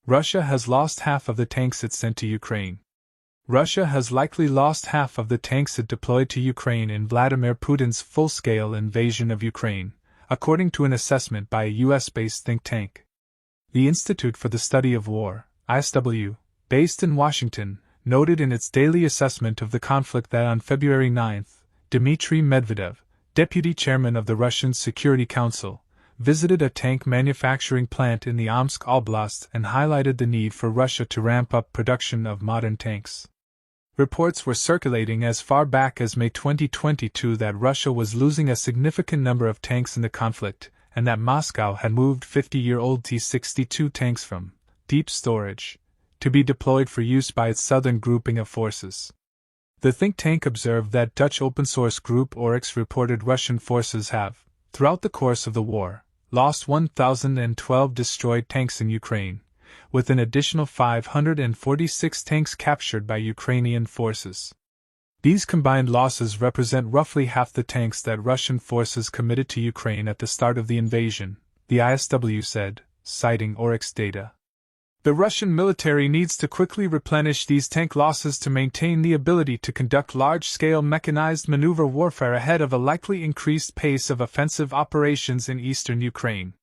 Russia has lost half of the tanks it sent to Ukraine. Russia has likely lost half of the tanks it deployed to Ukraine in Vladimir Putin's full-scale invasion of Ukraine, according to an assessment by a US-based think tank. The Institute for the Study of War, ISW, based in Washington, noted in its daily assessment of the conflict that on February 9, Dmitry Medvedev, deputy chairman of the Russian Security Council, visited a tank manufacturing plant in the Omsk Oblast and highlighted the need for Russia to ramp up production of modern tanks. Reports were circulating as far back as May 2022 that Russia was losing a significant number of tanks in the conflict, and that Moscow had moved 50-year-old T-62 tanks from deep storage to be deployed for use by its southern grouping of forces. The think tank observed that Dutch open-source group Oryx reported Russian forces have, throughout the course of the war, lost 1,012 destroyed tanks in Ukraine, with an additional 546 tanks captured by Ukrainian forces. These combined losses represent roughly half the tanks that Russian forces committed to Ukraine at the start of the invasion, the ISW said, citing Oryx data. The Russian military needs to quickly replenish these tank losses to maintain the ability to conduct large-scale mechanized maneuver warfare ahead of a likely increased pace of offensive operations in eastern Ukraine.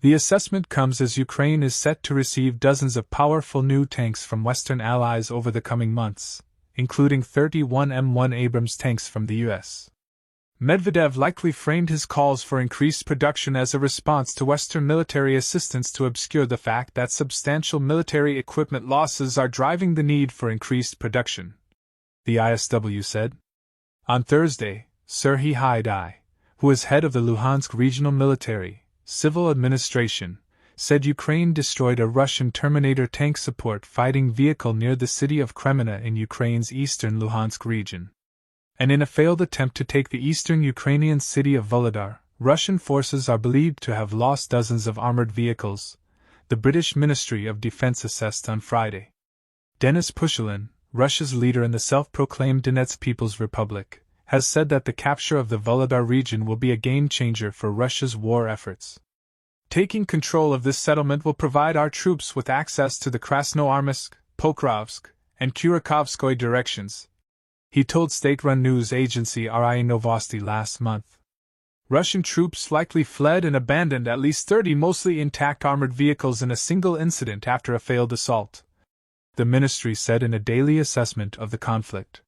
The assessment comes as Ukraine is set to receive dozens of powerful new tanks from Western allies over the coming months, including 31 M1 Abrams tanks from the US. Medvedev likely framed his calls for increased production as a response to Western military assistance to obscure the fact that substantial military equipment losses are driving the need for increased production, the ISW said. On Thursday, Serhiy Haidai, who is head of the Luhansk Regional Military Civil Administration, said Ukraine destroyed a Russian Terminator tank support fighting vehicle near the city of Kreminna in Ukraine's eastern Luhansk region. And in a failed attempt to take the eastern Ukrainian city of Volodar, Russian forces are believed to have lost dozens of armored vehicles, the British Ministry of Defense assessed on Friday. Denis Pushilin, Russia's leader in the self-proclaimed Donetsk People's Republic, has said that the capture of the Volodar region will be a game-changer for Russia's war efforts. Taking control of this settlement will provide our troops with access to the Krasnoarmysk, Pokrovsk, and Kurakovskoye directions, he told state-run news agency RIA Novosti last month. Russian troops likely fled and abandoned at least 30 mostly intact armored vehicles in a single incident after a failed assault, the ministry said in a daily assessment of the conflict.